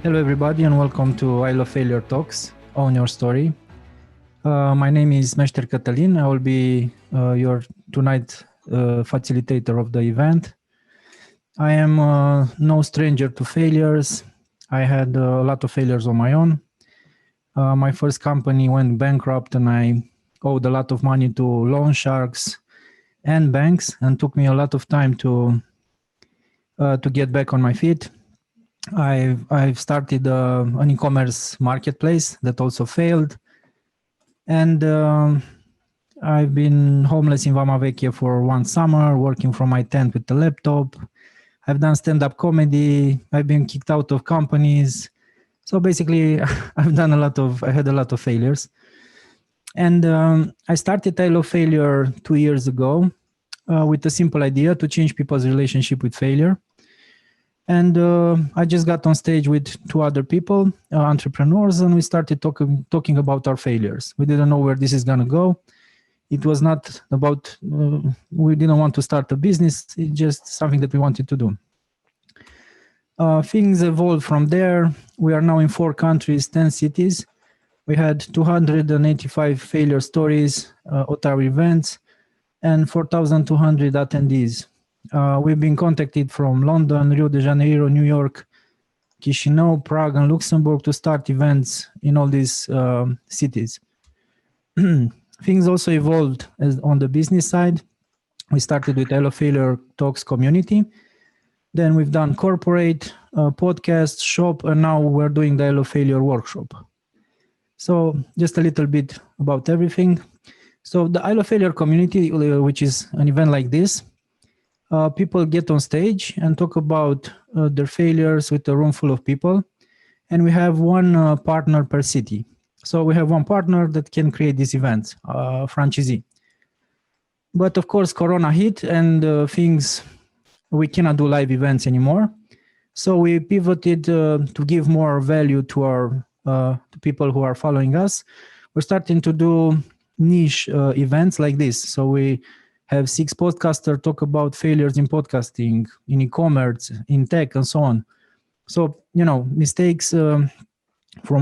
Hello everybody and welcome to I Love Failure Talks, Own Your Story. My name is Mr. Cătălin. I will be your tonight facilitator of the event. I am no stranger to failures. I had a lot of failures on my own. My first company went bankrupt and I owed a lot of money to loan sharks and banks, and took me a lot of time to get back on my feet. I've started an e-commerce marketplace that also failed, and I've been homeless in Vama Veche for one summer, working from my tent with the laptop. I've done stand-up comedy. I've been kicked out of companies. So basically, I had a lot of failures. And I started I Love Failure 2 years ago with a simple idea to change people's relationship with failure. And I just got on stage with two other people, entrepreneurs, and we started talking about our failures. We didn't know where this is going to go. It was not about, we didn't want to start a business. It's just something that we wanted to do. Things evolved from there. We are now in 4 countries, 10 cities. We had 285 failure stories at our events and 4,200 attendees. We've been contacted from London, Rio de Janeiro, New York, Chisinau, Prague, and Luxembourg to start events in all these cities. Things also evolved on the business side. We started with I Love Failure Talks community. Then we've done corporate, podcast, shop, and now we're doing the I Love Failure workshop. So just a little bit about everything. So the I Love Failure community, which is an event like this, people get on stage and talk about their failures with a room full of people. And we have one partner per city. So we have one partner that can create these events, franchisee. But of course, Corona hit and we cannot do live events anymore. So we pivoted to give more value to to people who are following us. We're starting to do niche events like this. So we have 6 podcasters talk about failures in podcasting, in e-commerce, in tech, and so on. So, mistakes from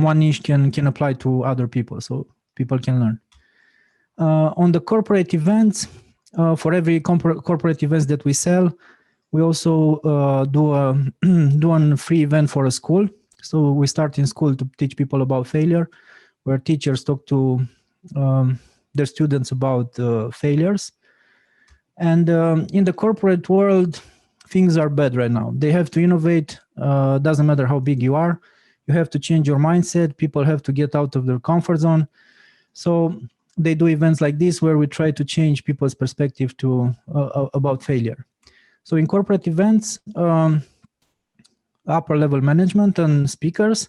one niche can apply to other people, so people can learn. On the corporate events, for every corporate events that we sell, we also do a free event for a school. So we start in school to teach people about failure, where teachers talk to their students about failures. And in the corporate world, things are bad right now. They have to innovate. Doesn't matter how big you are. You have to change your mindset. People have to get out of their comfort zone. So they do events like this where we try to change people's perspective about failure. So in corporate events, upper level management and speakers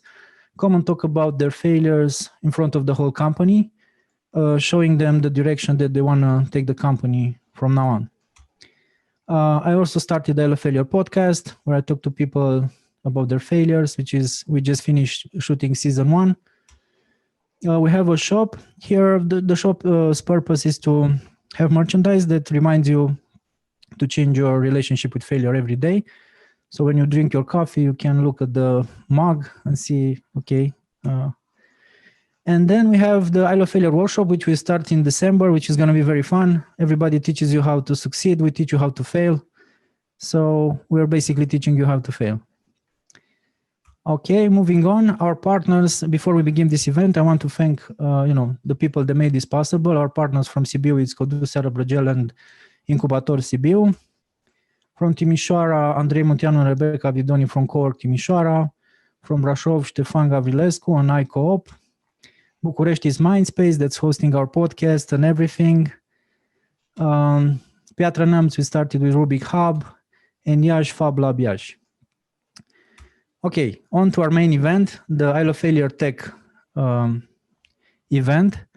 come and talk about their failures in front of the whole company, showing them the direction that they want to take the company from now on. I also started the I Love Failure podcast, where I talk to people about their failures, we just finished shooting season 1. We have a shop here. The shop's purpose is to have merchandise that reminds you to change your relationship with failure every day. So when you drink your coffee, you can look at the mug and see, okay. And then we have the I Love Failure workshop, which we start in December, which is going to be very fun. Everybody teaches you how to succeed. We teach you how to fail. So we're basically teaching you how to fail. Okay, moving on. Our partners, before we begin this event, I want to thank the people that made this possible. Our partners from Sibiu is Coducerea Brăgel and Incubator Sibiu. From Timișoara, Andrei Munteanu and Rebecca Vidoni from Cowork Timișoara. From Brașov, Ștefan Gavrilescu and iCoop. București is Mindspace that's hosting our podcast and everything. Piatra Neamț, we started with Rubik Hub, and Iași Fab Lab Iași. Okay, on to our main event, the I Love Failure Tech event.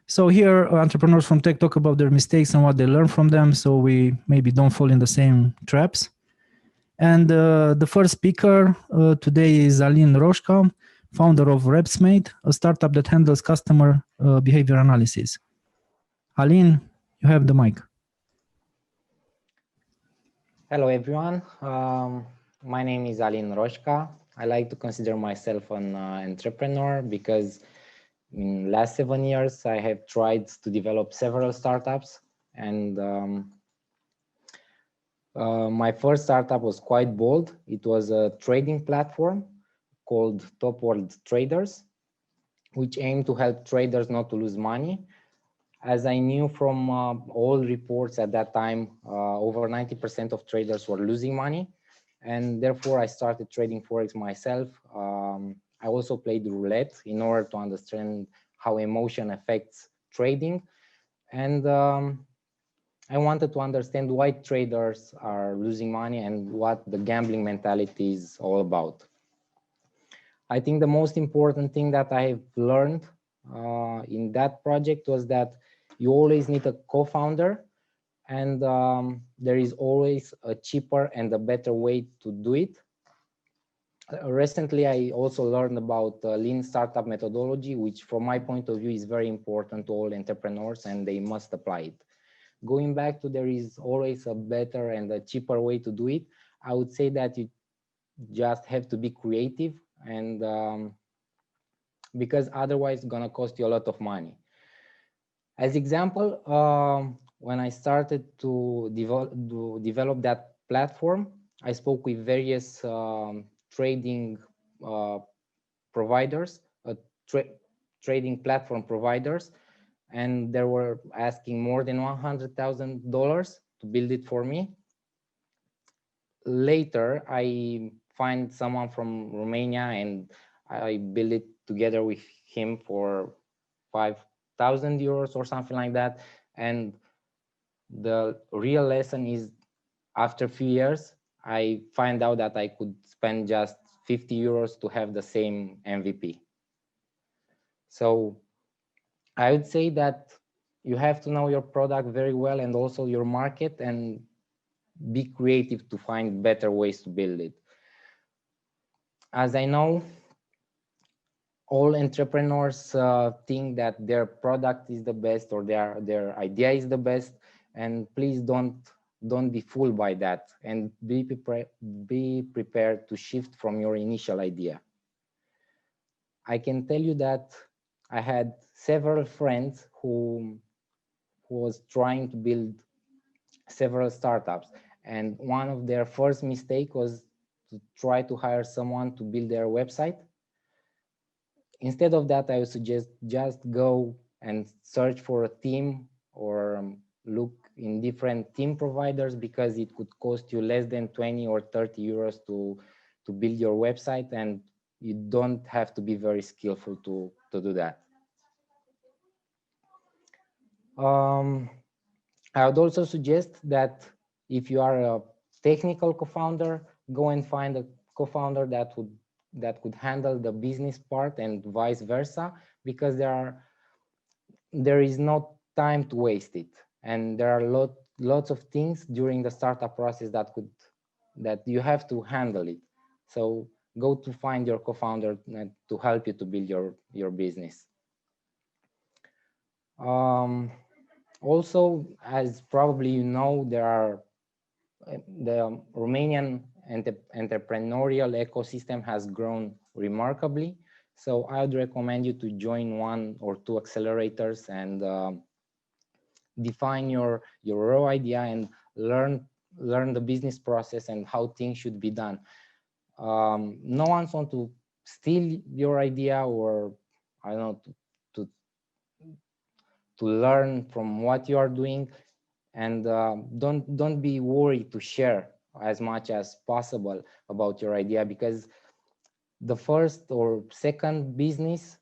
So here, entrepreneurs from tech talk about their mistakes and what they learn from them, so we maybe don't fall in the same traps. And the first speaker today is Alin Rosca, founder of RepsMate, a startup that handles customer behavior analysis. Alin, you have the mic. Hello, everyone. My name is Alin Rosca. I like to consider myself an entrepreneur because in last 7 years, I have tried to develop several startups, and my first startup was quite bold. It was a trading platform called Top World Traders, which aimed to help traders not to lose money. As I knew from all reports at that time, over 90% of traders were losing money, and therefore I started trading Forex myself. I also played roulette in order to understand how emotion affects trading, and I wanted to understand why traders are losing money and what the gambling mentality is all about. I think the most important thing that I have learned in that project was that you always need a co-founder, and there is always a cheaper and a better way to do it. Recently, I also learned about lean startup methodology, which from my point of view is very important to all entrepreneurs, and they must apply it. Going back to there is always a better and a cheaper way to do it, I would say that you just have to be creative, and because otherwise it's gonna cost you a lot of money. As example, when I started to develop that platform, I spoke with various trading providers, trading platform providers, and they were asking more than $100,000 to build it for me. Later, I find someone from Romania and I build it together with him for 5,000 euros or something like that. And the real lesson is, after a few years, I find out that I could spend just 50 euros to have the same MVP. So I would say that you have to know your product very well and also your market, and be creative to find better ways to build it. As I know, all entrepreneurs think that their product is the best or their idea is the best, and please don't be fooled by that, and be prepared to shift from your initial idea. I can tell you that I had several friends who was trying to build several startups, and one of their first mistake was to try to hire someone to build their website. Instead of that, I would suggest just go and search for a team, or look in different team providers, because it could cost you less than 20 or 30 euros to build your website, and you don't have to be very skillful to do that. I would also suggest that if you are a technical co-founder, go and find a co-founder that could handle the business part, and vice versa, because there is no time to waste it, and there are lots of things during the startup process that you have to handle it. So go to find your co-founder to help you to build your business. Also, as probably you know, the Romanian entrepreneurial ecosystem has grown remarkably. So I would recommend you to join 1 or 2 accelerators and define your raw idea and learn the business process and how things should be done. No one's want to steal your idea, or I don't know, to learn from what you are doing, and don't be worried to share as much as possible about your idea, because the first or second business,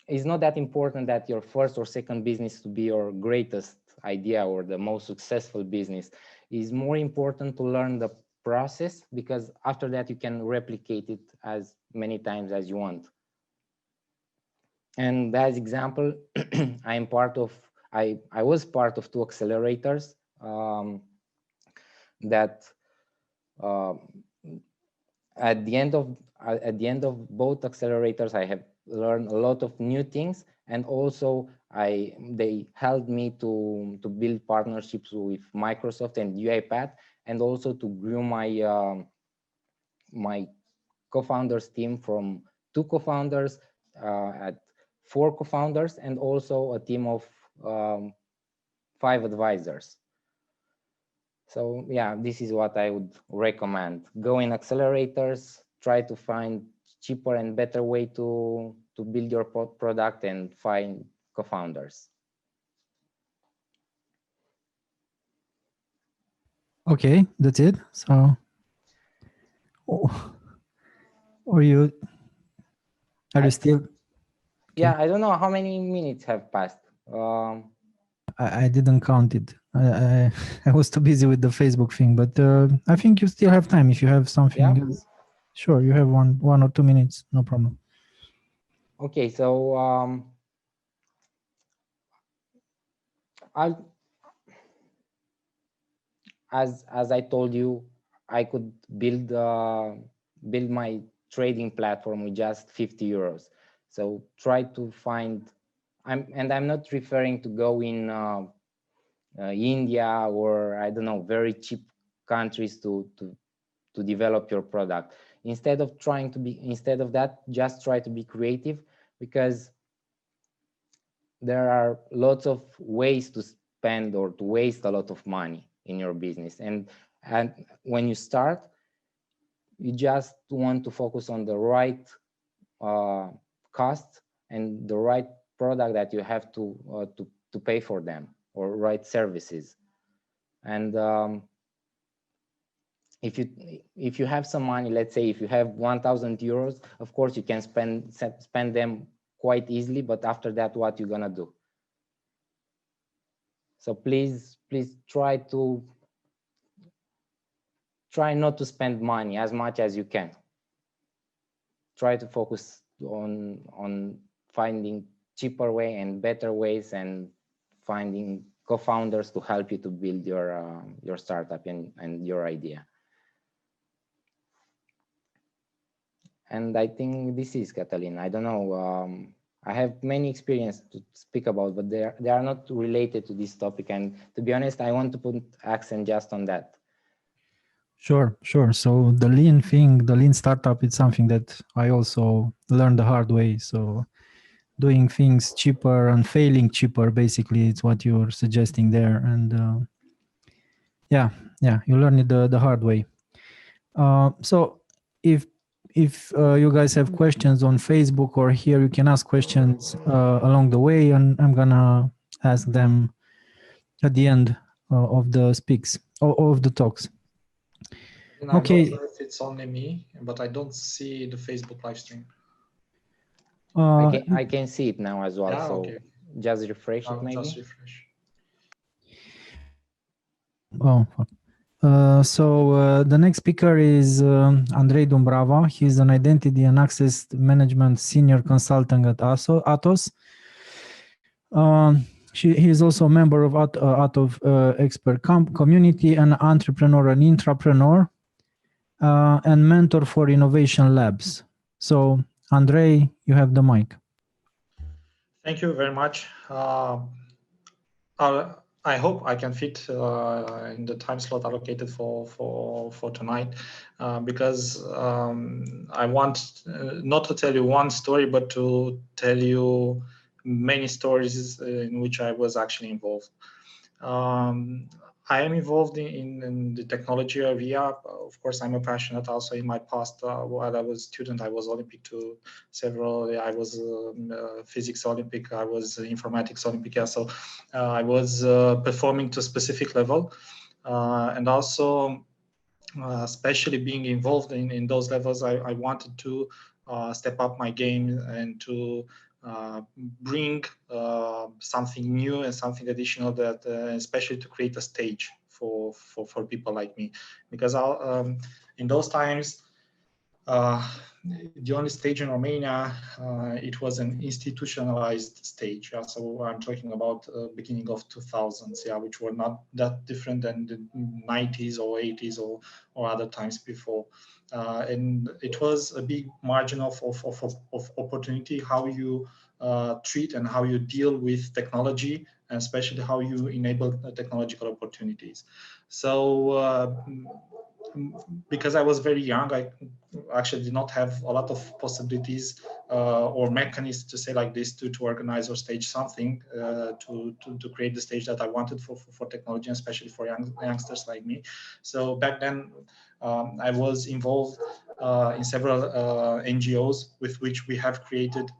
it's not that important that your first or second business to be your greatest idea or the most successful business. It's more important to learn the process, because after that you can replicate it as many times as you want. And as example, I was part of 2 accelerators that at the end of both accelerators, I have learned a lot of new things, and also they helped me to build partnerships with Microsoft and UiPath, and also to grow my co-founders team from 2 co-founders at 4 co-founders, and also a team of 5 advisors. So yeah, this is what I would recommend. Go in accelerators, try to find cheaper and better way to build your product, and find co-founders. Okay, that's it. So, are you still? Okay. Yeah, I don't know how many minutes have passed. I didn't count it. I was too busy with the Facebook thing, but I think you still have time if you have something. Yeah? Sure, you have one or 2 minutes, no problem. Okay, so as I told you, I could build my trading platform with just 50 euros. So try to find. I'm not referring to go in India or I don't know, very cheap countries to develop your product. Instead of that, just try to be creative, because there are lots of ways to spend or to waste a lot of money in your business. And when you start, you just want to focus on the right cost and the right product that you have to pay for them, or right services. And if you have some money, let's say if you have 1,000 euros, of course you can spend them quite easily, but after that, what you're gonna do? So please try not to spend money as much as you can. Try to focus on finding cheaper way and better ways, and finding co-founders to help you to build your startup and your idea. And I think this is, Catalin. I don't know. I have many experience to speak about, but they are not related to this topic. And to be honest, I want to put accent just on that. Sure. So the lean thing, the lean startup, it's something that I also learned the hard way. So doing things cheaper and failing cheaper, basically, it's what you're suggesting there. And yeah, you learn it the hard way. So if you guys have questions on Facebook or here, you can ask questions along the way, and I'm gonna ask them at the end of the speaks of the talks. And I'm not sure if it's only me, but I don't see the Facebook live stream. I can see it now as well. Yeah, so okay. Just refresh it, maybe. Just refresh. Oh, so the next speaker is Andrei Dumbrava. He's an identity and access management senior consultant at Atos. He is also a member of Atos expert community, an entrepreneur and intrapreneur, and mentor for innovation labs. So, Andrei, you have the mic. Thank you very much. I hope I can fit in the time slot allocated for tonight, because I want not to tell you one story, but to tell you many stories in which I was actually involved. I am involved in the technology area. Of course, I'm a passionate also. In my past, while I was a student, I was Olympic to several. I was physics Olympic. I was informatics Olympic. Yeah, so I was performing to a specific level, and also especially being involved in those levels, I wanted to step up my game and to bring something new and something additional, that especially to create a stage for people like me, because in those times the only stage in Romania, it was an institutionalized stage. Yeah? So I'm talking about beginning of 2000s, yeah, which were not that different than the 90s or 80s or other times before. And it was a big margin of opportunity, how you treat and how you deal with technology, and especially how you enable technological opportunities. So because I was very young, I actually did not have a lot of possibilities or mechanisms to say like this to organize or stage something to create the stage that I wanted for technology, especially for youngsters like me. So back then I was involved in several NGOs with which we have created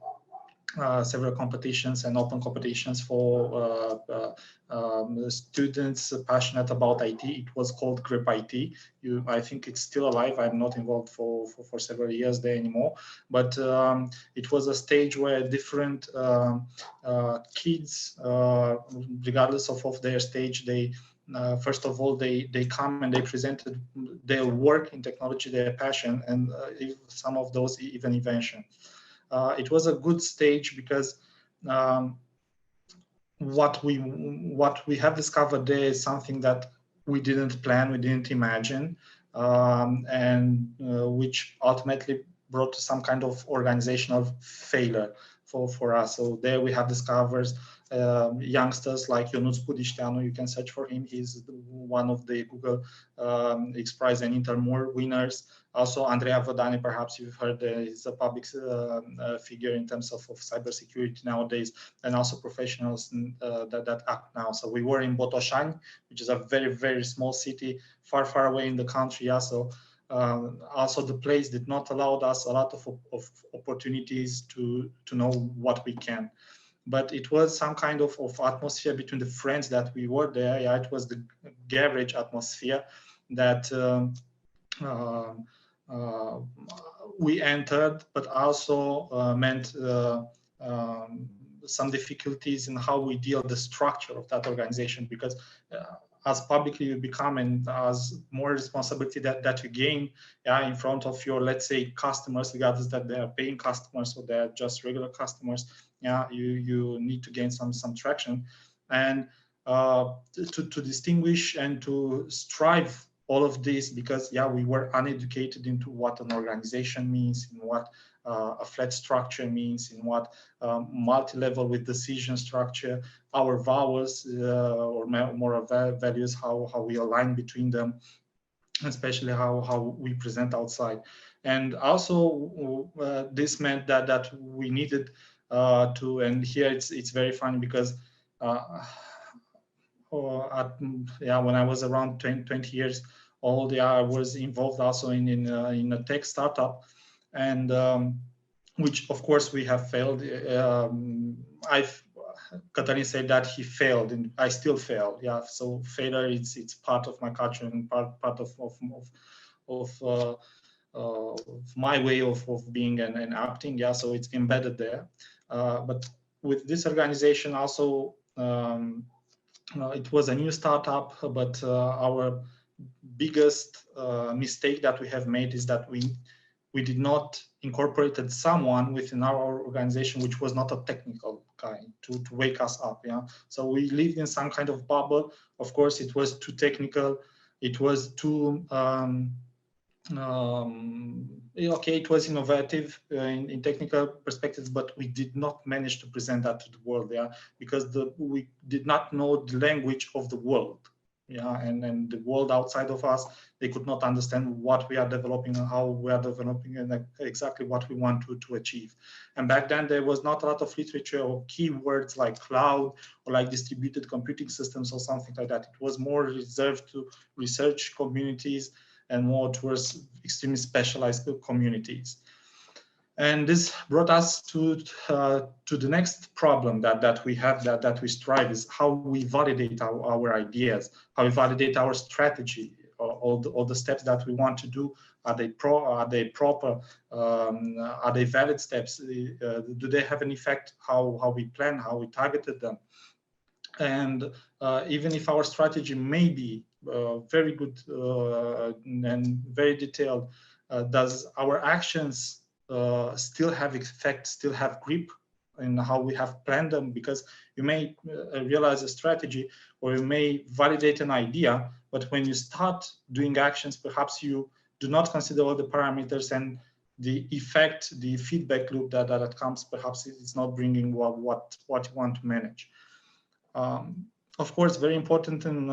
several competitions and open competitions for students passionate about IT. It was called Grip IT. I think it's still alive. I'm not involved for several years there anymore, but it was a stage where different kids, regardless of their stage, they first of all, they come and they presented their work in technology, their passion, and some of those even invention. It was a good stage because what we have discovered there is something that we didn't plan, we didn't imagine, and which ultimately brought to some kind of organizational failure for us. So there we have discovered youngsters like Ionuț Pudișteanu. You can search for him. He's one of the Google X Prize and Intermur winners. Also, Andrei, perhaps you've heard, he's a public figure in terms of cybersecurity nowadays, and also professionals that act now. So we were in Botoșani, which is a very, very small city, far, far away in the country. Yeah, so also the place did not allow us a lot of opportunities to know what we can. But it was some kind of atmosphere between the friends that we were there. Yeah, it was the garage atmosphere that we entered, but also meant some difficulties in how we deal the structure of that organization, because as publicly you become and as more responsibility that you gain in front of your, let's say, customers, regardless that they are paying customers or they're just regular customers, you need to gain some traction, and to distinguish and to strive all of this, because we were uneducated into what an organization means, in what a flat structure means, in what multi-level with decision structure, our values or moral values, how we align between them, especially how we present outside. And also this meant that we needed to, and here it's very funny because when I was around 20 years old, I was involved also in a tech startup, and which of course we have failed. Cătălin said that he failed, and I still fail. Yeah, so failure it's part of my culture and part of my way of being and acting. Yeah, so it's embedded there. But with this organization also. It was a new startup, but our biggest mistake that we have made is that we did not incorporated someone within our organization which was not a technical guy to wake us up. Yeah, so we lived in some kind of bubble. Of course, it was too technical. It was too okay, it was innovative in technical perspectives, but we did not manage to present that to the world, because we did not know the language of the world, and the world outside of us, they could not understand what we are developing and how we are developing and exactly what we want to achieve. And back then there was not a lot of literature or keywords like cloud or like distributed computing systems or something like that. It was more reserved to research communities and more towards extremely specialized communities. And this brought us to the next problem that we have, that we strive, is how we validate our ideas, how we validate our strategy, all the steps that we want to do. Are they proper? Are they valid steps? Do they have an effect? How we plan, how we targeted them? And even if our strategy may be very good and very detailed, does our actions still have effect, still have grip in how we have planned them? Because you may realize a strategy or you may validate an idea, but when you start doing actions, perhaps you do not consider all the parameters, and the effect, the feedback loop that comes, perhaps it's not bringing what you want to manage. Of course, very important in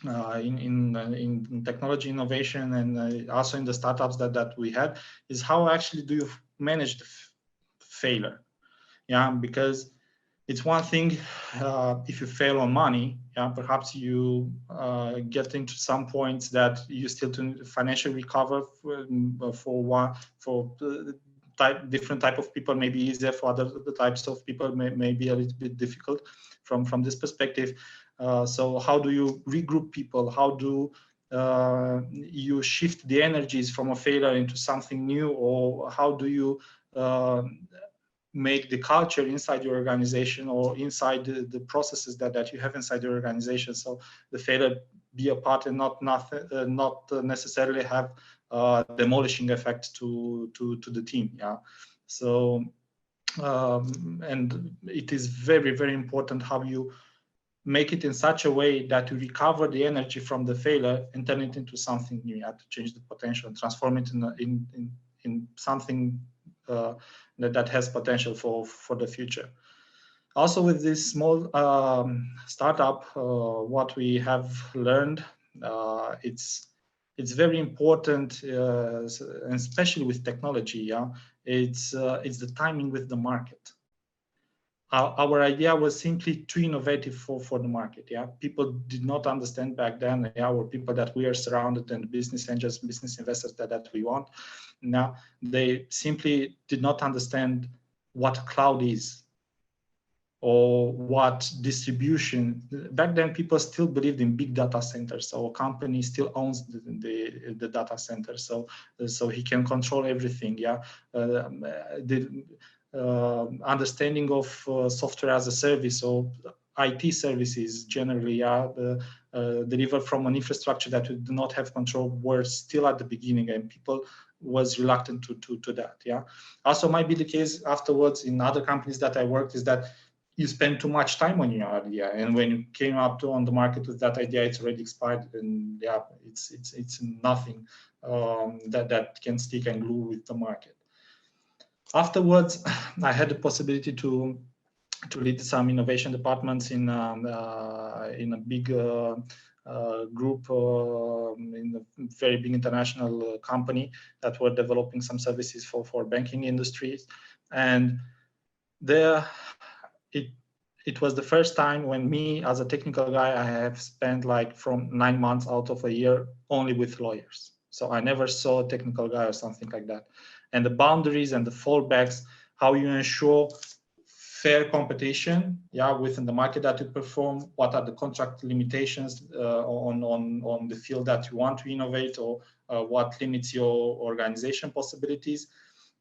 in technology innovation and also in the startups that we had is how actually do you manage the failure? Yeah, because it's one thing if you fail on money, yeah, perhaps you get into some points that you still to financially recover for different type of people, maybe easier. For other types of people may be a little bit difficult from this perspective. So how do you regroup people? How do you shift the energies from a failure into something new? Or how do you make the culture inside your organization or inside the processes that you have inside your organization, so the failure be a part and not necessarily have demolishing effect to the team. Yeah, so and it is very, very important how you make it in such a way that you recover the energy from the failure and turn it into something new. You have to change the potential and transform it in something that has potential for the future. Also, with this small startup, what we have learned, it's very important, and especially with technology. Yeah, it's the timing with the market. Our idea was simply too innovative for the market. Yeah, people did not understand back then. Yeah, or people that we are surrounded and business angels, business investors that we want. Now they simply did not understand what cloud is or what distribution. Back then, people still believed in big data centers. So a company still owns the data center, so he can control everything. Yeah, understanding of software as a service or IT services generally, delivered from an infrastructure that we do not have control, were still at the beginning, and people was reluctant to that. Yeah, also might be the case afterwards in other companies that I worked, is that you spend too much time on your idea, and when you came up on the market with that idea, it's already expired, and yeah, it's nothing that can stick and glue with the market. Afterwards, I had the possibility to lead some innovation departments in a big group in a very big international company that were developing some services for banking industries, and there it was the first time when me as a technical guy, I have spent like from 9 months out of a year only with lawyers. So I never saw a technical guy or something like that. And the boundaries and the fallbacks, how you ensure fair competition, yeah, within the market that you perform, what are the contract limitations on the field that you want to innovate, or what limits your organization possibilities,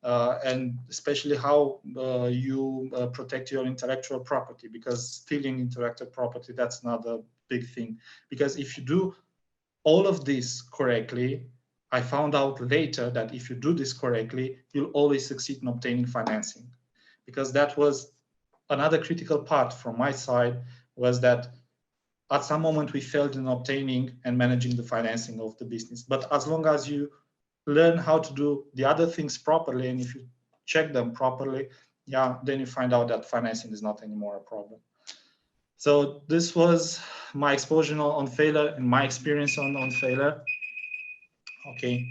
and especially how you protect your intellectual property, because stealing intellectual property, that's not a big thing. Because if you do all of this correctly, I found out later that if you do this correctly, you'll always succeed in obtaining financing. Because that was another critical part from my side, was that at some moment we failed in obtaining and managing the financing of the business. But as long as you learn how to do the other things properly, and if you check them properly, yeah, then you find out that financing is not anymore a problem. So this was my exposure on failure and my experience on failure. Okay.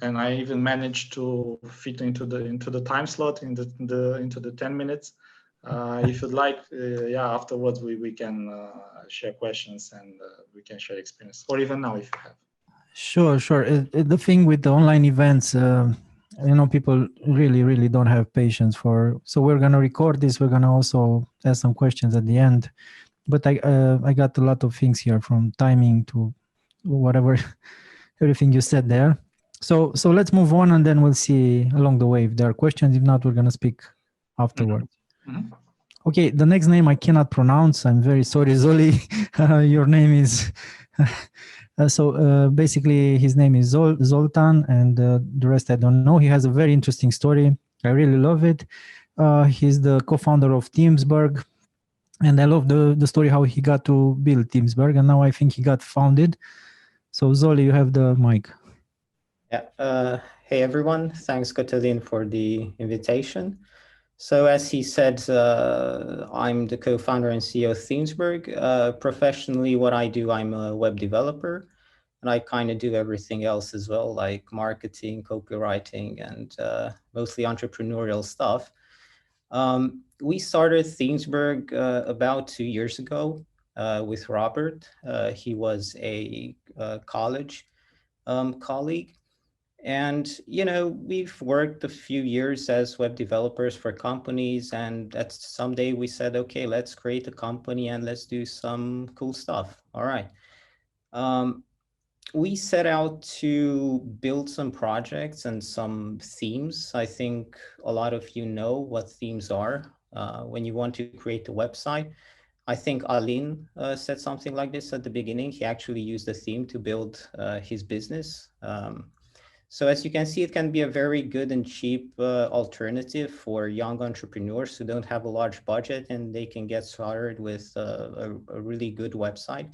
And I even managed to fit into the time slot into the 10 minutes. If you'd like, yeah, afterwards we can share questions and we can share experience, or even now if you have. Sure. The thing with the online events, people really don't have patience for. So we're gonna record this. We're gonna also ask some questions at the end. But I got a lot of things here, from timing to whatever, everything you said there. So let's move on, and then we'll see along the way if there are questions. If not, we're gonna speak afterwards. Mm-hmm. Okay, the next name I cannot pronounce. I'm very sorry, Zoli. Your name is. So basically, his name is Zoltán, and the rest I don't know. He has a very interesting story. I really love it. He's the co-founder of Themesberg, and I love the story how he got to build Themesberg, and now I think he got founded. So Zoli, you have the mic. Yeah. Hey everyone, thanks Katalin for the invitation. So as he said, I'm the co-founder and CEO of Themesberg. Professionally, what I do, I'm a web developer, and I kind of do everything else as well, like marketing, copywriting, and mostly entrepreneurial stuff. We started Themesberg about 2 years ago with Robert. He was a college colleague. And, you know, we've worked a few years as web developers for companies. And that someday we said, okay, let's create a company and let's do some cool stuff. All right. We set out to build some projects and some themes. I think a lot of you know what themes are when you want to create a website. I think Alin said something like this at the beginning. He actually used a theme to build his business. So as you can see, it can be a very good and cheap alternative for young entrepreneurs who don't have a large budget, and they can get started with a really good website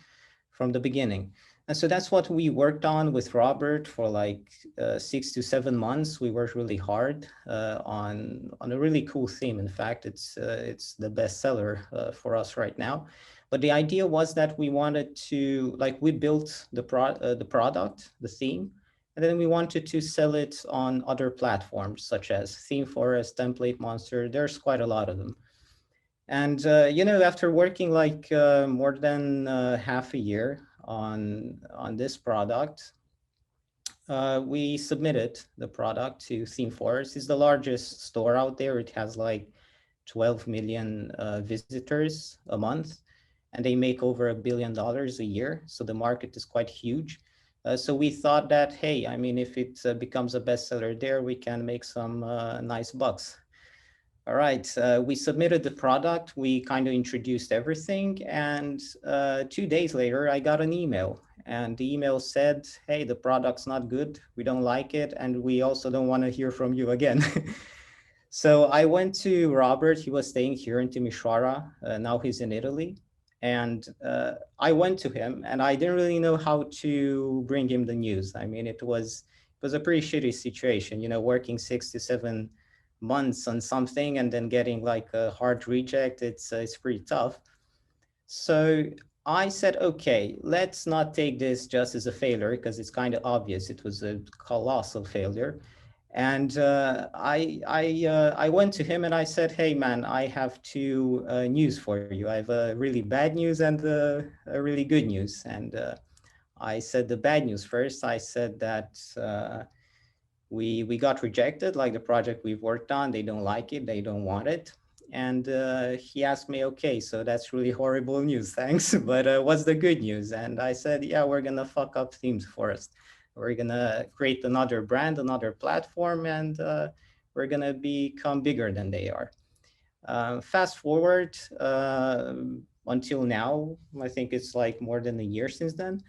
from the beginning. And so that's what we worked on with Robert for like 6 to 7 months. We worked really hard on a really cool theme. In fact, it's the bestseller for us right now. But the idea was that we wanted to, like, we built the product, the theme, and then we wanted to sell it on other platforms such as ThemeForest, Template Monster. There's quite a lot of them. And, you know, after working like more than half a year on this product, we submitted the product to ThemeForest. It's the largest store out there. It has like 12 million visitors a month, and they make over $1 billion a year. So the market is quite huge. So we thought that, hey, I mean, if it becomes a bestseller there, we can make some nice bucks. All right, we submitted the product. We kind of introduced everything. And 2 days later, I got an email. And the email said, hey, the product's not good. We don't like it. And we also don't want to hear from you again. So I went to Robert. He was staying here in Timișoara. Now he's in Italy. And I went to him, and I didn't really know how to bring him the news. I mean, it was a pretty shitty situation, you know, working 6 to 7 months on something and then getting like a hard reject. It's pretty tough. So I said, okay, let's not take this just as a failure, because it's kind of obvious it was a colossal failure. And I went to him and I said, hey, man, I have two news for you. I have a really bad news and a really good news. And I said the bad news first. I said that we got rejected, like the project we've worked on. They don't like it. They don't want it. And he asked me, okay, so that's really horrible news. Thanks. But what's the good news? And I said, yeah, we're going to fuck up Themesforest. We're going to create another brand, another platform, and we're going to become bigger than they are. Fast forward until now, I think it's like more than a year since then.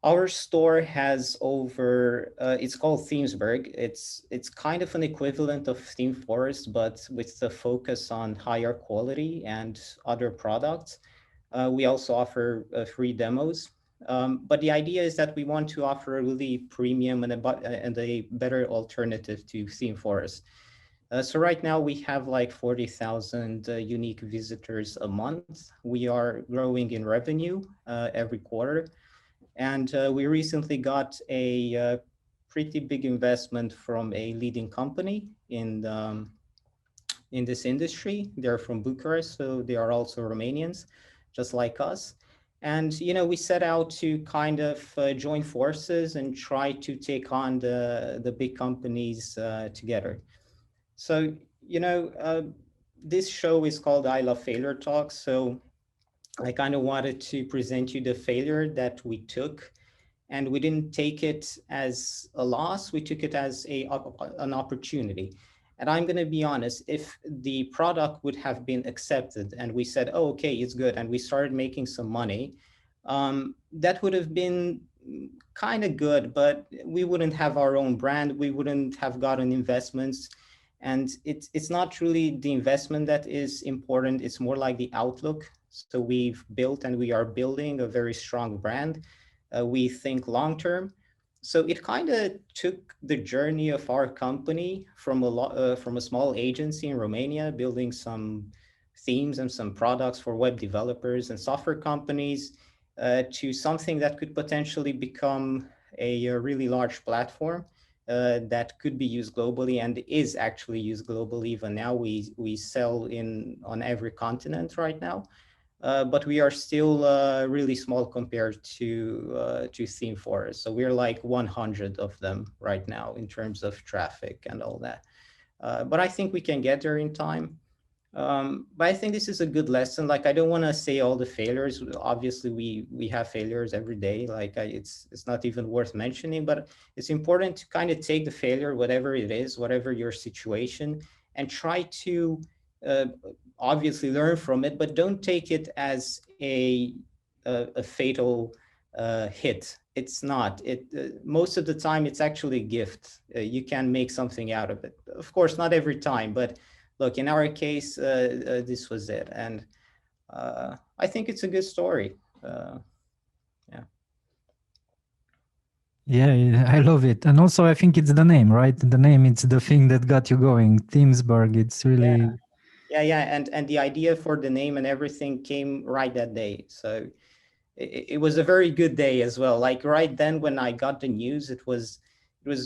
Our store has over, it's called Themesberg. It's kind of an equivalent of ThemeForest, but with the focus on higher quality and other products. We also offer free demos. But the idea is that we want to offer a really premium and a better alternative to ThemeForest. So right now we have like 40,000 unique visitors a month. We are growing in revenue every quarter. And we recently got a pretty big investment from a leading company in this industry. They're from Bucharest, so they are also Romanians, just like us. And, you know, we set out to kind of join forces and try to take on the big companies together. So, you know, this show is called I Love Failure Talks. So I kind of wanted to present you the failure that we took. And we didn't take it as a loss. We took it as an opportunity. And I'm going to be honest, if the product would have been accepted and we said, oh, okay, it's good, and we started making some money, that would have been kind of good, but we wouldn't have our own brand. We wouldn't have gotten investments. And it's not really the investment that is important. It's more like the outlook. So we've built and we are building a very strong brand. We think long-term. So it kind of took the journey of our company from from a small agency in Romania, building some themes and some products for web developers and software companies, to something that could potentially become a really large platform that could be used globally and is actually used globally. Even now, we sell on every continent right now. But we are still really small compared to theme forests. So we're like 100 of them right now in terms of traffic and all that. But I think we can get there in time. But I think this is a good lesson. Like, I don't want to say all the failures. Obviously, we have failures every day. Like, it's not even worth mentioning. But it's important to kind of take the failure, whatever it is, whatever your situation, and try to obviously learn from it. But don't take it as a fatal hit. It's not. Most of the time, it's actually a gift. You can make something out of it. Of course, not every time, but look, in our case, this was it. And I think it's a good story. Yeah. Yeah, I love it. And also, I think it's the name, right? The name, it's the thing that got you going. Themesberg, it's really... Yeah. And the idea for the name and everything came right that day. So it was a very good day as well. Like right then when I got the news, it was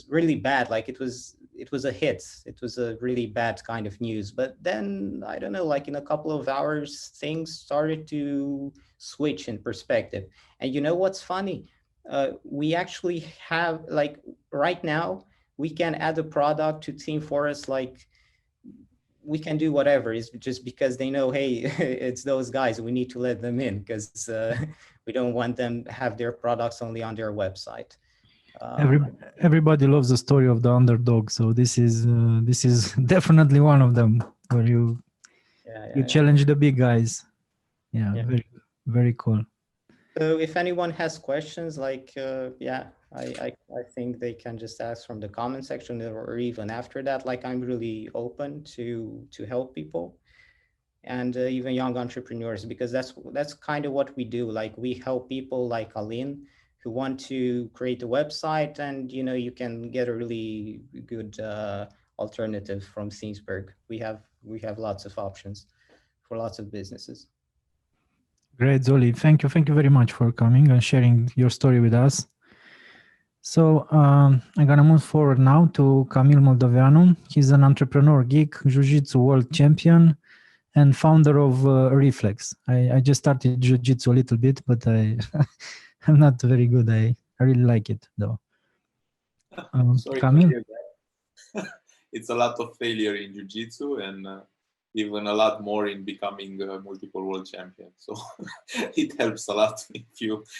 really bad. Like it was a hit. It was a really bad kind of news. But then, I don't know, like in a couple of hours, things started to switch in perspective. And you know what's funny? We actually have, like right now, we can add a product to Team Forest, like we can do whatever. It's just because they know, hey, it's those guys, we need to let them in because we don't want them to have their products only on their website. Everybody loves the story of the underdog, so this is definitely one of them where you challenge the big guys. Very, very cool. So if anyone has questions, like I think they can just ask from the comment section, or even after that. Like, I'm really open to help people and even young entrepreneurs, because that's kind of what we do. Like, we help people like Alin who want to create a website, and you can get a really good alternative from Themesberg. We have lots of options for lots of businesses. Great, Zoli. Thank you very much for coming and sharing your story with us. So I'm gonna move forward now to Camil Moldoveanu. He's an entrepreneur, geek, Jiu-Jitsu world champion, and founder of ReFlex. I just started Jiu-Jitsu a little bit, but I'm not very good. I really like it though. Sorry Camil? to hear that. It's a lot of failure in Jiu-Jitsu and even a lot more in becoming a multiple world champion. So it helps a lot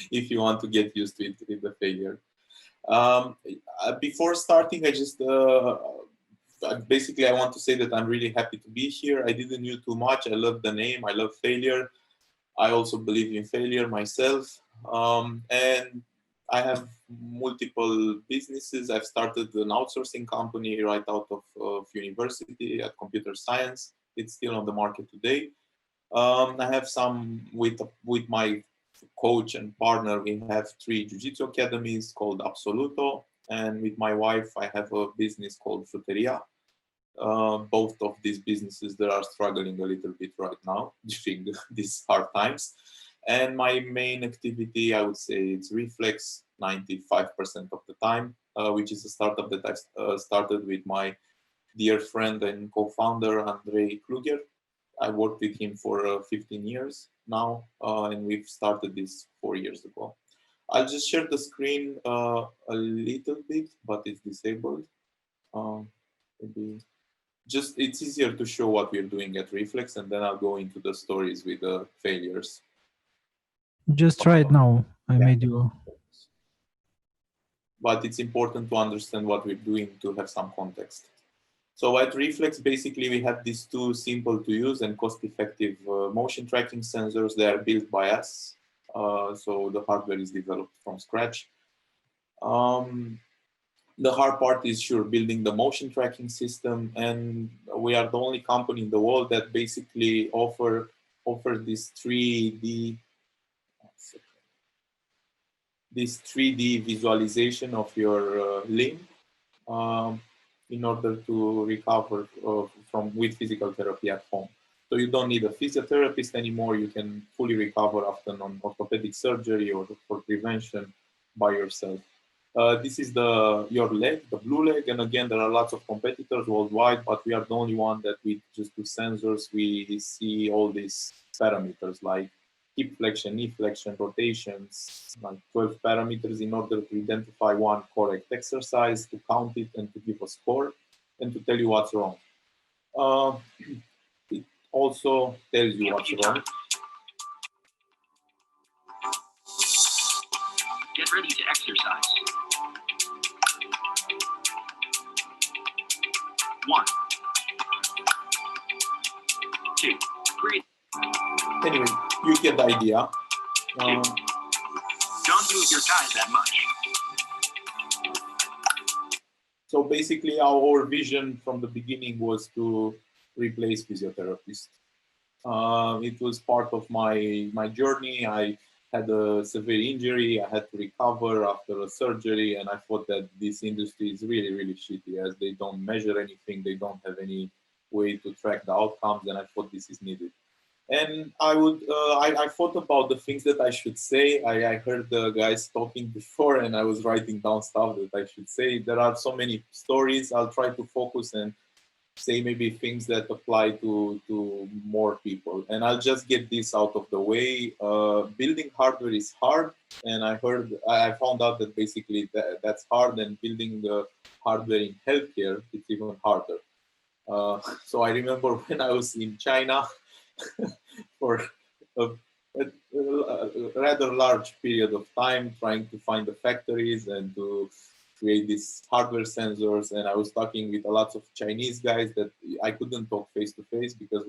if you want to get used to it with the failure. Before starting, I just basically I want to say that I'm really happy to be here. I didn't know too much. I love the name. I love failure. I also believe in failure myself. And I have multiple businesses. I've started an outsourcing company right out of university at computer science. It's still on the market today. I have some with my coach and partner. We have 3 jiu-jitsu academies called Absoluto, and with my wife I have a business called Fruteria. Both of these businesses that are struggling a little bit right now during these hard times. And my main activity, I would say, it's ReFlex 95% of the time, which is a startup that I've started with my dear friend and co-founder Andrei. I worked with him for 15 years now, and we've started this 4 years ago. I'll just share the screen a little bit, but it's disabled. Maybe just it's easier to show what we're doing at ReFlex, and then I'll go into the stories with the failures. Just try it now. I made you. But it's important to understand what we're doing to have some context. So at ReFlex, basically, we have these 2 simple to use and cost-effective motion tracking sensors. They are built by us. So the hardware is developed from scratch. The hard part is building the motion tracking system. And we are the only company in the world that basically offer this 3D this 3D visualization of your limb in order to recover with physical therapy at home. So you don't need a physiotherapist anymore. You can fully recover after non-orthopedic surgery or for prevention by yourself. This is your leg, the blue leg, and again there are lots of competitors worldwide, but we are the only one that we just do sensors. We see all these parameters like hip flexion, knee flexion, rotations, like 12 parameters in order to identify one correct exercise, to count it and to give a score and to tell you what's wrong. It also tells you what's wrong. Get ready to exercise. 1, 2, 3. Anyway, you get the idea. Don't move your thighs that much. So basically our vision from the beginning was to replace physiotherapists. It was part of my journey. I had a severe injury. I had to recover after a surgery, and I thought that this industry is really, really shitty, as they don't measure anything. They don't have any way to track the outcomes, and I thought this is needed. And I thought about the things that I should say. I heard the guys talking before, and I was writing down stuff that I should say. There are so many stories. I'll try to focus and say maybe things that apply to more people. And I'll just get this out of the way. Building hardware is hard, and I found out that basically that's hard, and building the hardware in healthcare, it's even harder. So I remember when I was in China for a rather large period of time trying to find the factories and to create these hardware sensors, and I was talking with a lot of Chinese guys that I couldn't talk face to face because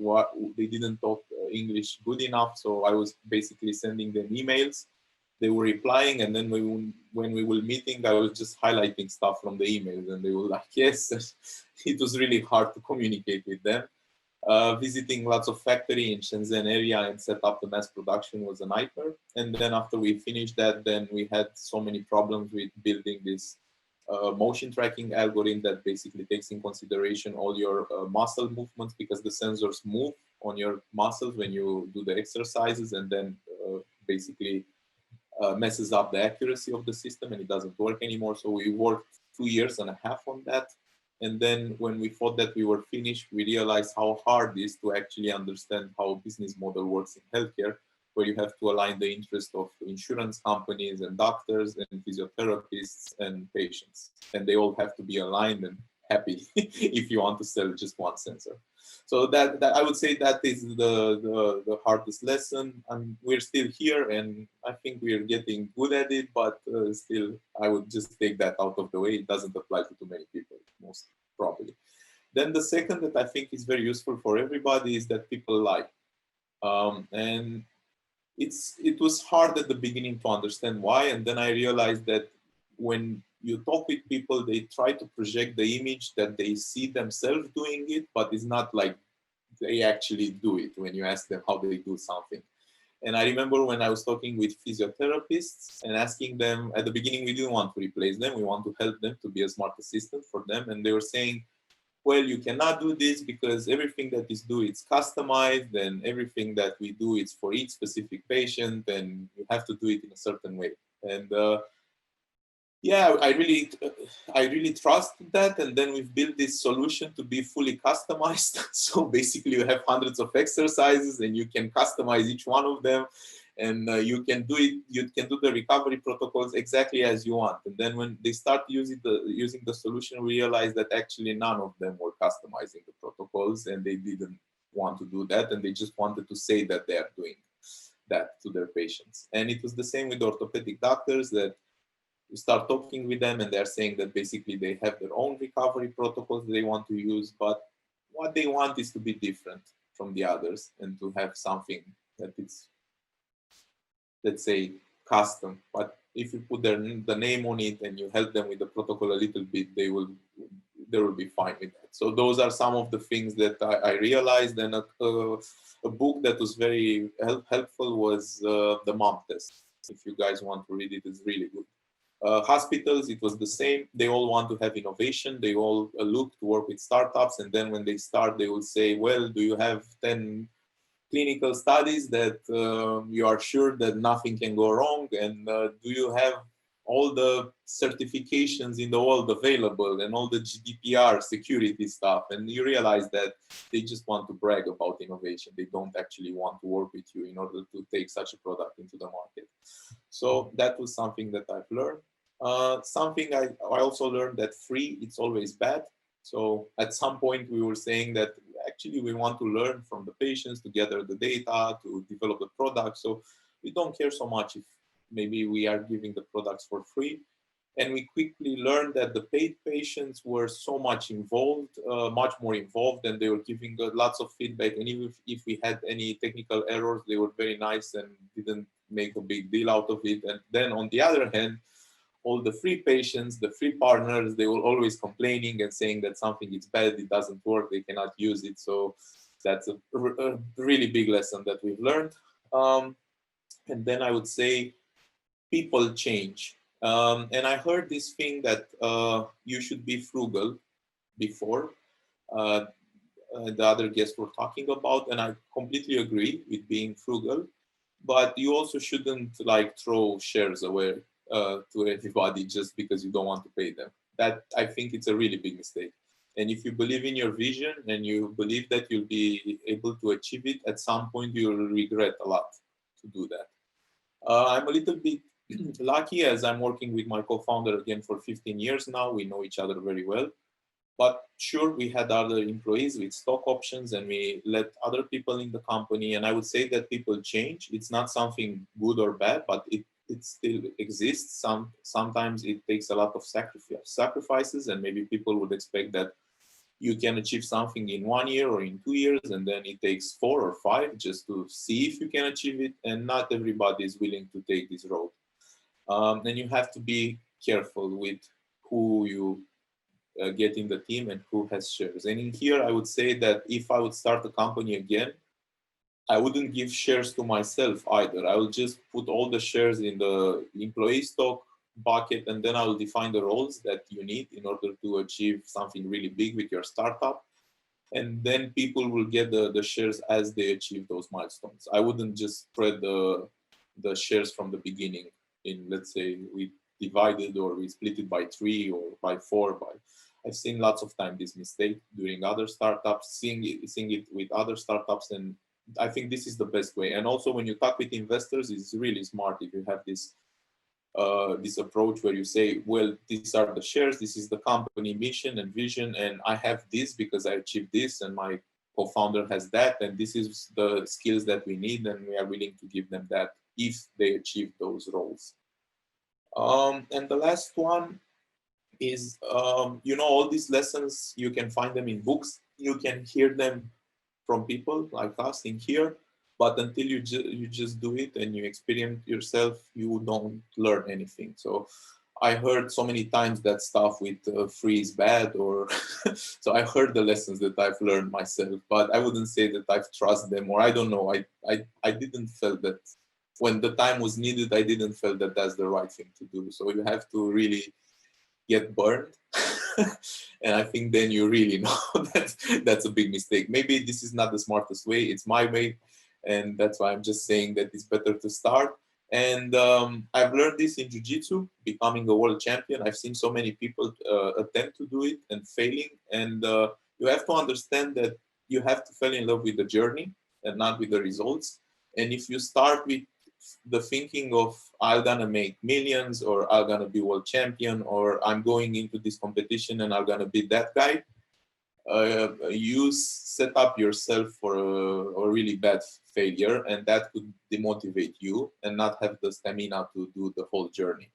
they didn't talk English good enough. So I was basically sending them emails. They were replying, and then when we were meeting, I was just highlighting stuff from the emails, and they were like, yes. It was really hard to communicate with them. Visiting lots of factory in Shenzhen area and set up the mass production was a nightmare. And then after we finished that, then we had so many problems with building this motion tracking algorithm that basically takes in consideration all your muscle movements, because the sensors move on your muscles when you do the exercises, and then basically messes up the accuracy of the system and it doesn't work anymore. So we worked 2.5 years on that. And then when we thought that we were finished, we realized how hard it is to actually understand how a business model works in healthcare, where you have to align the interest of insurance companies and doctors and physiotherapists and patients. And they all have to be aligned and happy if you want to sell just one sensor. So that I would say that is the hardest lesson. We're still here, and I think we're getting good at it, but still, I would just take that out of the way. It doesn't apply to too many people, most probably. Then the second that I think is very useful for everybody is that people lie. And it was hard at the beginning to understand why, and then I realized that when you talk with people, they try to project the image that they see themselves doing it, but it's not like they actually do it when you ask them how they do something. And I remember when I was talking with physiotherapists and asking them, at the beginning, we didn't want to replace them. We want to help them to be a smart assistant for them. And they were saying, well, you cannot do this because everything that is done, it's customized, and everything that we do, it's for each specific patient, and you have to do it in a certain way. And yeah, I really trust that. And then we've built this solution to be fully customized. So basically you have hundreds of exercises and you can customize each one of them, and you can do the recovery protocols exactly as you want. And then when they start using the solution, we realized that actually none of them were customizing the protocols, and they didn't want to do that, and they just wanted to say that they are doing that to their patients. And it was the same with orthopedic doctors, that you start talking with them and they're saying that basically they have their own recovery protocols they want to use, but what they want is to be different from the others and to have something that is, let's say, custom. But if you put the name on it and you help them with the protocol a little bit, they will be fine with that. So those are some of the things that I realized. And a book that was very helpful was the MOM test. If you guys want to read it, it's really good. Hospitals, it was the same. They all want to have innovation. They all look to work with startups. And then when they start, they will say, well, do you have 10 clinical studies that you are sure that nothing can go wrong? And do you have all the certifications in the world available and all the GDPR security stuff? And you realize that they just want to brag about innovation. They don't actually want to work with you in order to take such a product into the market. So that was something that I've learned. Something I also learned that free, it's always bad. So at some point we were saying that actually we want to learn from the patients to gather the data, to develop the product. So we don't care so much if maybe we are giving the products for free. And we quickly learned that the paid patients were so much involved, much more involved, and they were giving lots of feedback. And even if we had any technical errors, they were very nice and didn't make a big deal out of it. And then on the other hand, all the free patients, the free partners, they were always complaining and saying that something is bad, it doesn't work, they cannot use it. So that's a really big lesson that we've learned. And then I would say people change. And I heard this thing that you should be frugal before. The other guests were talking about, and I completely agree with being frugal, but you also shouldn't like throw shares away to everybody just because you don't want to pay them. That, I think, it's a really big mistake. And if you believe in your vision and you believe that you'll be able to achieve it, at some point you'll regret a lot to do that. I'm a little bit lucky as I'm working with my co-founder again for 15 years now. We know each other very well. But sure, we had other employees with stock options and we let other people in the company. And I would say that people change. It's not something good or bad, but it still exists. Sometimes it takes a lot of sacrifices, and maybe people would expect that you can achieve something in 1 year or in 2 years, and then it takes 4 or 5 just to see if you can achieve it. And not everybody is willing to take this road. And you have to be careful with who you get in the team and who has shares. And in here, I would say that if I would start a company again, I wouldn't give shares to myself either. I will just put all the shares in the employee stock bucket, and then I will define the roles that you need in order to achieve something really big with your startup. And then people will get the shares as they achieve those milestones. I wouldn't just spread the shares from the beginning in, let's say, we divided or we split it by 3 or by 4. I've seen lots of time this mistake during other startups, seeing it with other startups, and I think this is the best way. And also when you talk with investors, it's really smart if you have this approach where you say, well, these are the shares, this is the company mission and vision, and I have this because I achieved this, and my co-founder has that, and this is the skills that we need, and we are willing to give them that if they achieve those roles. And the last one is, all these lessons, you can find them in books, you can hear them from people like us in here, but until you just do it and you experience yourself, you don't learn anything. So I heard so many times that stuff with free is bad, or so I heard the lessons that I've learned myself, but I wouldn't say that I've trusted them, or I don't know, I didn't feel that when the time was needed, I didn't feel that that's the right thing to do. So you have to really get burned. And I think then you really know that that's a big mistake. Maybe this is not the smartest way, it's my way. And that's why I'm just saying that it's better to start. And I've learned this in jiu-jitsu, becoming a world champion. I've seen so many people attempt to do it and failing. And you have to understand that you have to fall in love with the journey and not with the results. And if you start with the thinking of I'm gonna make millions, or I'm gonna be world champion, or I'm going into this competition and I'm gonna beat that guy, you set up yourself for a really bad failure, and that could demotivate you and not have the stamina to do the whole journey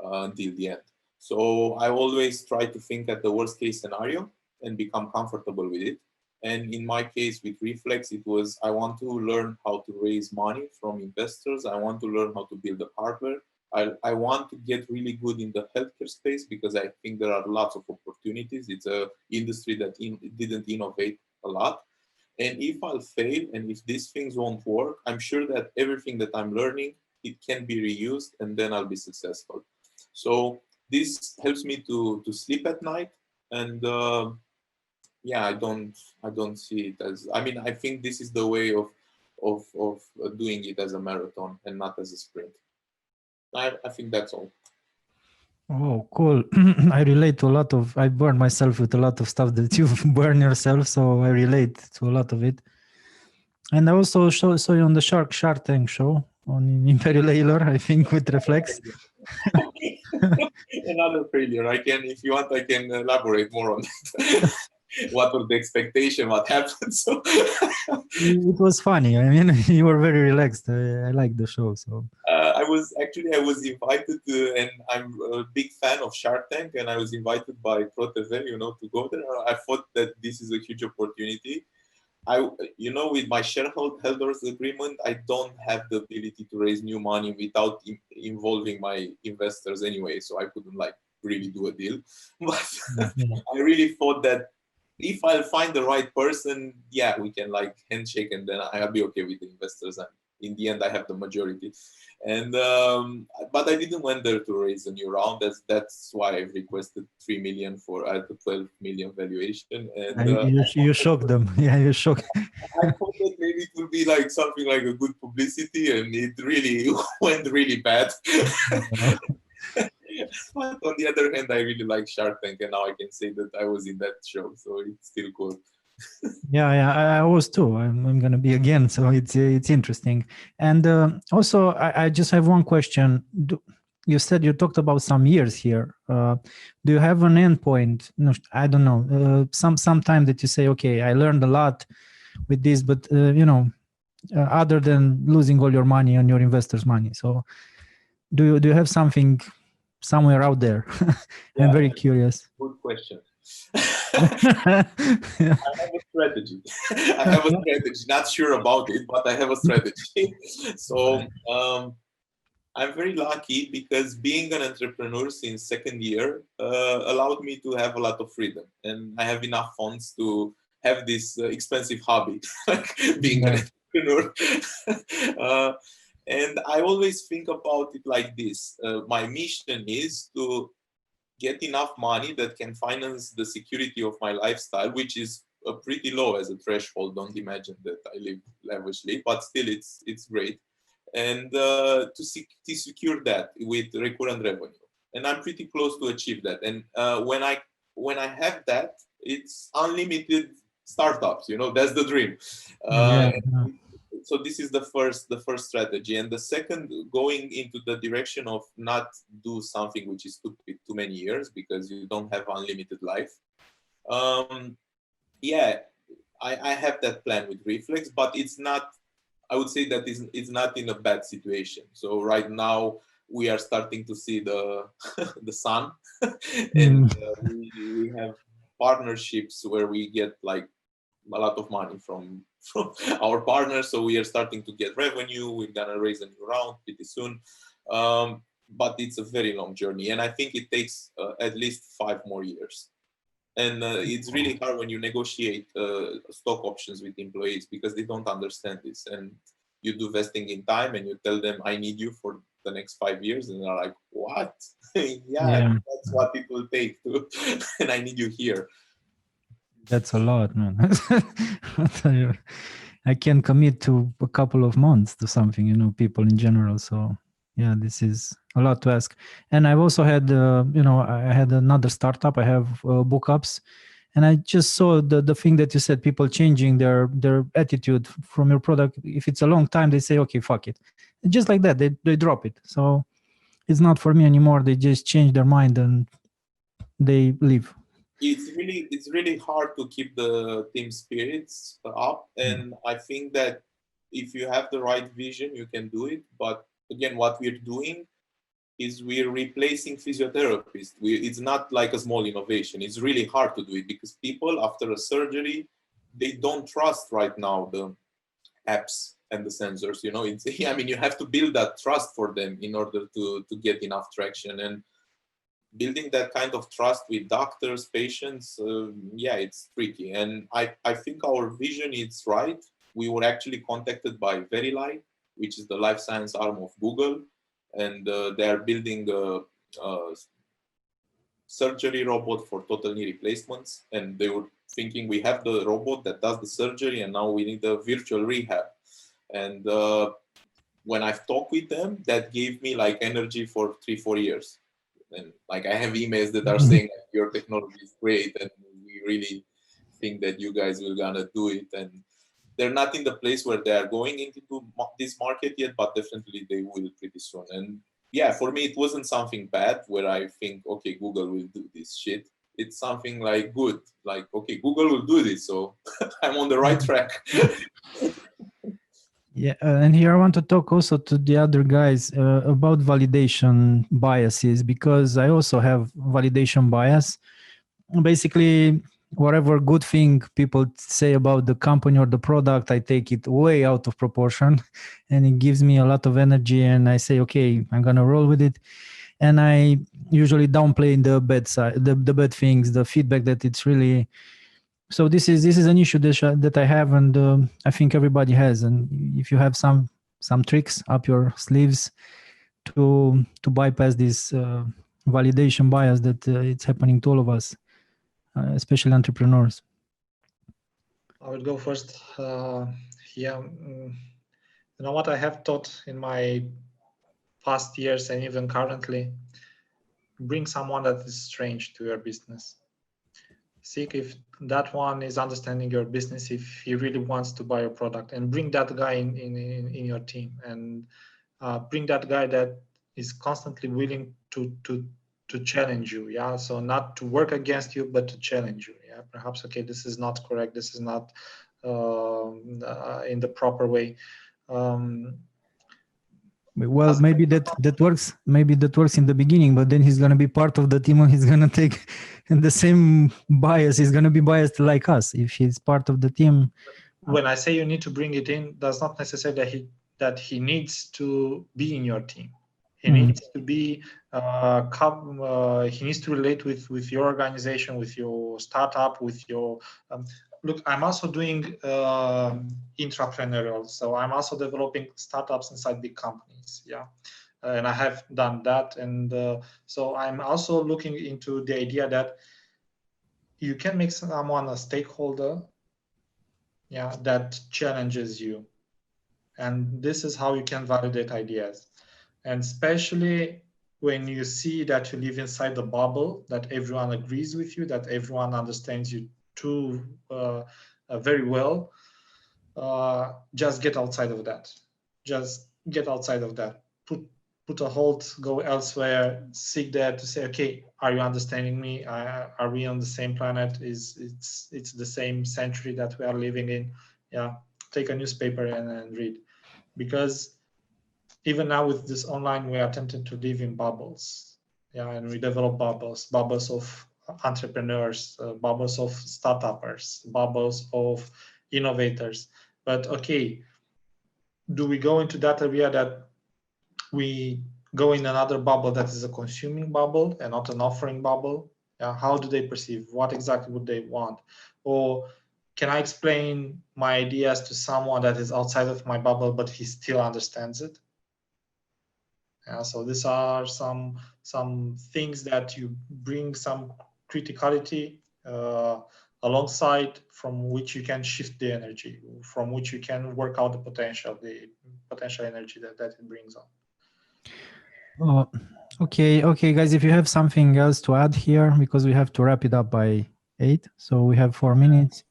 until the end. So I always try to think at the worst case scenario and become comfortable with it. And in my case with ReFlex, it was, I want to learn how to raise money from investors. I want to learn how to build the hardware. I want to get really good in the healthcare space because I think there are lots of opportunities. It's an industry that didn't innovate a lot. And if I'll fail and if these things won't work, I'm sure that everything that I'm learning it can be reused, and then I'll be successful. So this helps me to sleep at night, and yeah, I don't see it as, I mean, I think this is the way of doing it as a marathon and not as a sprint. I think that's all. Oh, cool. I relate to a lot of, I burn myself with a lot of stuff that you burn yourself, so I relate to a lot of it. And I also saw you on the Shark Tank show on Imperial Ailer, I think, with ReFlex. Another failure. I can, if you want, I can elaborate more on that. What was the expectation? What happened? So it was funny. I mean, you were very relaxed. I like the show. So I was invited to, and I'm a big fan of Shark Tank, and I was invited by ProTV, to go there. I thought that this is a huge opportunity. With my shareholders agreement, I don't have the ability to raise new money without involving my investors anyway, so I couldn't really do a deal. But I really thought that if I'll find the right person, yeah, we can handshake, and then I'll be okay with the investors. And in the end, I have the majority. And but I didn't went there to raise a new round. That's why I requested 3 million for the 12 million valuation. And you shocked them. Yeah, you shocked. I thought that maybe it would be something like a good publicity, and it really went really bad. But on the other hand, I really like Shark Tank, and now I can say that I was in that show, so it's still cool. Yeah, I was too. I'm gonna be again, so it's interesting. And also, I just have one question. You said you talked about some years here. Do you have an endpoint? No, I don't know. Some time that you say, okay, I learned a lot with this, but other than losing all your money and your investors' money. So, do you have something somewhere out there? I'm very curious. Good question. I have a strategy. Not sure about it, but I have a strategy. So I'm very lucky because being an entrepreneur since second year allowed me to have a lot of freedom, and I have enough funds to have this expensive hobby, like being an entrepreneur. And I always think about it like this. My mission is to get enough money that can finance the security of my lifestyle, which is pretty low as a threshold. Don't imagine that I live lavishly, but still it's great. And to secure that with recurrent revenue. And I'm pretty close to achieve that. And when I have that, it's unlimited startups, that's the dream. So this is the first strategy, and the second, going into the direction of not do something which is stupid too many years, because you don't have unlimited life. I have that plan with ReFlex, but it's not, I would say that it's not in a bad situation. So right now we are starting to see the sun, and we have partnerships where we get a lot of money from our partners, so we are starting to get revenue. We're gonna raise a new round pretty soon, but it's a very long journey, and I think it takes at least 5 more years. And it's really hard when you negotiate stock options with employees, because they don't understand this, and you do vesting in time, and you tell them, I need you for the next 5 years, and they're like, what? yeah, that's what it will take to and I need you here. That's a lot, man. I can commit to a couple of months to something, people in general. So yeah, this is a lot to ask. And I've also had, I had another startup. I have bookups, and I just saw the thing that you said, people changing their attitude from your product. If it's a long time, they say, okay, fuck it. And just like that, they drop it. So it's not for me anymore. They just change their mind and they leave. It's really hard to keep the team spirits up, and I think that if you have the right vision, you can do it. But again, what we're doing is we're replacing physiotherapists. It's not like a small innovation. It's really hard to do it, because people after a surgery, they don't trust right now the apps and the sensors. You have to build that trust for them in order to get enough traction. And building that kind of trust with doctors, patients, it's tricky. And I think our vision is right. We were actually contacted by Verily, which is the life science arm of Google, and they are building a surgery robot for total knee replacements. And they were thinking, we have the robot that does the surgery, and now we need a virtual rehab. And when I've talked with them, that gave me like energy for 3-4 years. And like I have emails that are saying your technology is great, and we really think that you guys will gonna do it. And they're not in the place where they are going into this market yet, but definitely they will pretty soon. And yeah, for me, it wasn't something bad where I think, okay, Google will do this shit. It's something like good, like, okay, Google will do this, so I'm on the right track. Yeah, and here I want to talk also to the other guys about validation biases, because I also have validation bias. Basically, whatever good thing people say about the company or the product, I take it way out of proportion, and it gives me a lot of energy, and I say, okay, I'm gonna roll with it. And I usually downplay the bad side, the bad things, the feedback that it's really. So this is an issue that I have, and I think everybody has. And if you have some tricks up your sleeves to bypass this validation bias that it's happening to all of us, especially entrepreneurs. I would go first. Yeah, you know what I have taught in my past years and even currently, bring someone that is strange to your business. Seek if that one is understanding your business, if he really wants to buy your product, and bring that guy in your team, and bring that guy that is constantly willing to challenge you. Yeah, so not to work against you, but to challenge you. Yeah, perhaps, okay, this is not correct, this is not in the proper way. Well, maybe that works. Maybe that works in the beginning, but then he's gonna be part of the team, and he's gonna take the same bias. He's gonna be biased like us if he's part of the team. When I say you need to bring it in, that's not necessarily that he needs to be in your team. He needs to be he needs to relate with your organization, with your startup, with your look. I'm also doing intrapreneurial, so I'm also developing startups inside big companies. Yeah, and I have done that, and so I'm also looking into the idea that you can make someone a stakeholder, yeah, that challenges you, and this is how you can validate ideas. And especially when you see that you live inside the bubble, that everyone agrees with you, that everyone understands you too very well, just get outside of that. Just get outside of that. Put a halt, go elsewhere, seek that to say, okay, are you understanding me? Are we on the same planet? It's the same century that we are living in? Yeah, take a newspaper and read. Because even now with this online, we are tempted to live in bubbles. Yeah, and we develop bubbles of entrepreneurs, bubbles of startuppers, bubbles of innovators. But okay, do we go into that area that we go in another bubble that is a consuming bubble and not an offering bubble? Yeah, how do they perceive? What exactly would they want? Or can I explain my ideas to someone that is outside of my bubble, but he still understands it? Yeah, so these are some things that you bring some criticality alongside, from which you can shift the energy, from which you can work out the potential energy that it brings on. Okay, guys, if you have something else to add here, because we have to wrap it up by 8, so we have 4 minutes.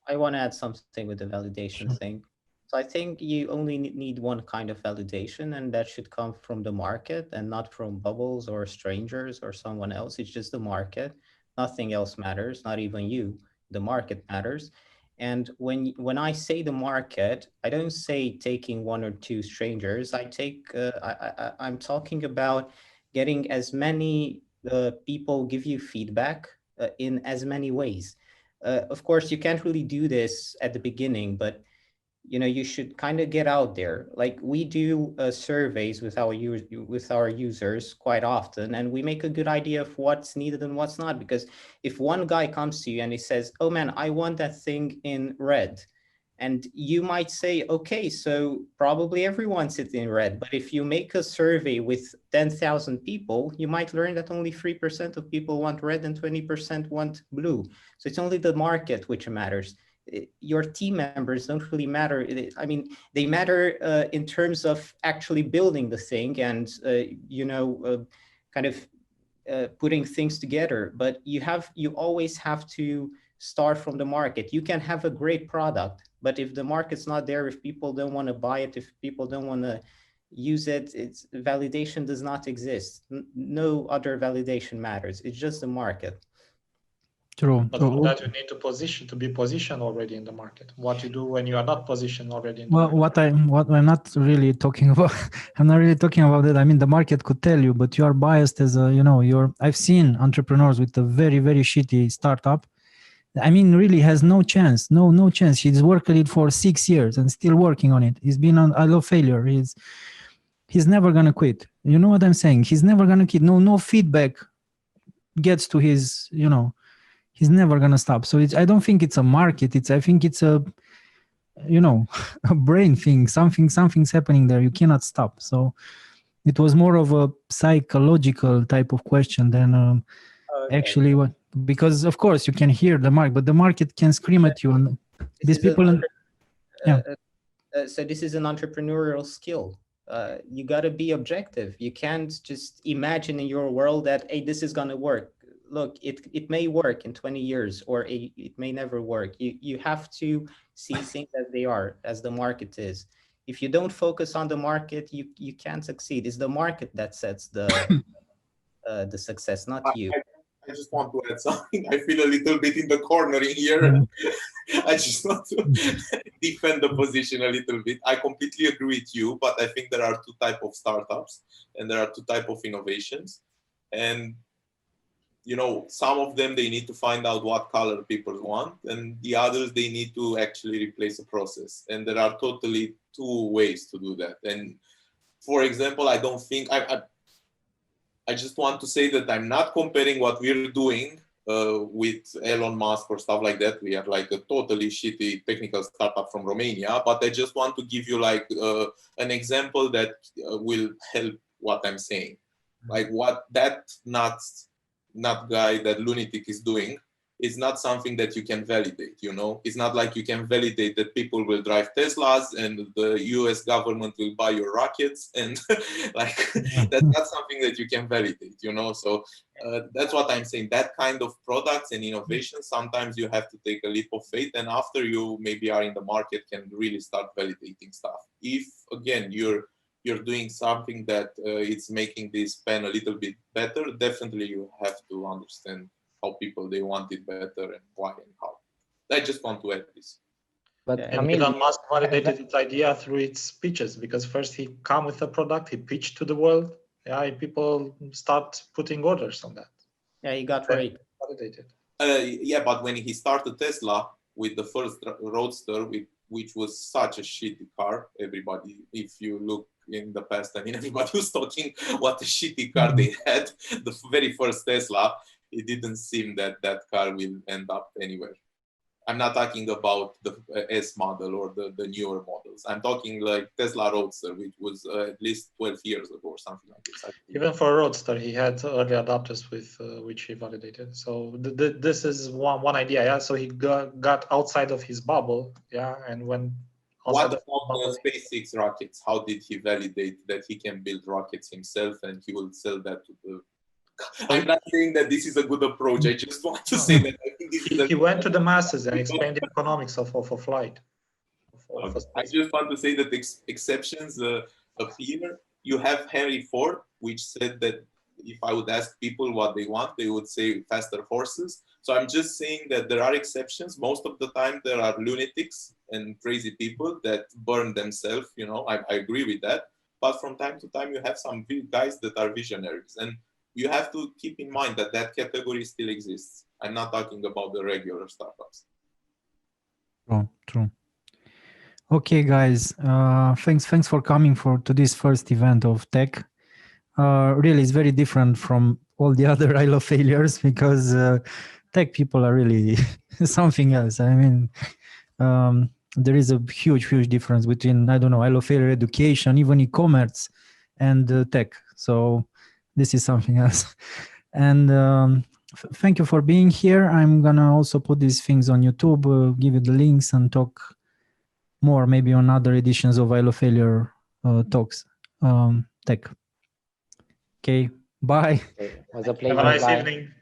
I want to add something with the validation thing. So I think you only need one kind of validation, and that should come from the market and not from bubbles or strangers or someone else. It's just the market. Nothing else matters, not even you. The market matters. And when I say the market, I don't say taking 1 or 2 strangers. I'm talking about getting as many people give you feedback in as many ways. Of course, you can't really do this at the beginning, but you should kind of get out there. Like we do surveys with our users quite often, and we make a good idea of what's needed and what's not. Because if one guy comes to you and he says, "Oh man, I want that thing in red," And you might say, okay, so probably everyone sits in red. But if you make a survey with 10,000 people, you might learn that only 3% of people want red and 20% want blue. So it's only the market which matters. Your team members don't really matter. I mean, they matter in terms of actually building the thing and, kind of putting things together. But you always have to start from the market. You can have a great product, but if the market's not there, if people don't want to buy it, if people don't want to use it, validation does not exist. No other validation matters. It's just the market. True. But for that, you need to be positioned already in the market. What you do when you are not positioned already in the market. What I'm not really talking about, I'm not really talking about that. I mean, the market could tell you, but you are biased as a, I've seen entrepreneurs with a very, very shitty startup. I mean, really has no chance, no chance. He's worked on it for 6 years and still working on it. He's been on I love failure. He's never gonna quit. You know what I'm saying? He's never gonna quit. No feedback gets to his, he's never gonna stop. So I don't think it's a market. I think it's a, a brain thing. Something's happening there. You cannot stop. So it was more of a psychological type of question than actually what. Because of course you can hear the market, but the market can scream at you, and these people. So this is an entrepreneurial skill. You got to be objective. You can't just imagine in your world that, hey, this is going to work. Look, it may work in 20 years, or it may never work. You have to see things as they are, as the market is. If you don't focus on the market, you can't succeed. It's the market that sets the success, not you. I just want to add something. I feel a little bit in the corner in here. I just want to defend the position a little bit. I completely agree with you, but I think there are two types of startups and there are two types of innovations. And, some of them, they need to find out what color people want, and the others, they need to actually replace a process. And there are totally two ways to do that. And for example, I don't think, I just want to say that I'm not comparing what we're doing with Elon Musk or stuff like that. We are like a totally shitty technical startup from Romania, but I just want to give you like an example that will help what I'm saying. Like what that nut guy, that lunatic is doing, is not something that you can validate, It's not like you can validate that people will drive Teslas and the US government will buy your rockets, and like that's not something that you can validate, So that's what I'm saying. That kind of products and innovation, sometimes you have to take a leap of faith, and after you maybe are in the market, can really start validating stuff. If again you're doing something that it's making this pen a little bit better, definitely you have to understand how people, they want it better and why and how. I just want to add this. But Elon Musk validated its idea through its pitches, because first he come with a product, he pitched to the world, and people start putting orders on that. Yeah, he got right. Validated. But when he started Tesla with the first Roadster, which was such a shitty car, everybody, if you look in the past, everybody was talking what a shitty car they had. The very first Tesla, it didn't seem that car will end up anywhere. I'm not talking about the S model or the newer models. I'm talking like Tesla Roadster, which was at least 12 years ago or something like this. Even for Roadster, he had early adopters with which he validated. So this is one idea. Yeah. So he got outside of his bubble. Yeah. And when what about SpaceX rockets? How did he validate that he can build rockets himself and he will sell that to the? I'm not saying that this is a good approach. I just want to say that I think this is he went to the masses and explained the economics of a flight. I just want to say that exceptions appear. You have Henry Ford, which said that if I would ask people what they want, they would say faster horses. So I'm just saying that there are exceptions. Most of the time, there are lunatics and crazy people that burn themselves. I agree with that. But from time to time, you have some guys that are visionaries. And you have to keep in mind that category still exists. I'm not talking about the regular startups. True. Okay, guys. Thanks for coming to this first event of tech. Really, it's very different from all the other I Love Failures, because tech people are really something else. I mean, there is a huge difference between, I don't know, hello failure education, even e-commerce and tech. So this is something else. And thank you for being here. I'm gonna also put these things on YouTube, give you the links and talk more maybe on other editions of hello failure talks tech. Okay, bye. It was a pleasure. Have a nice Bye. evening.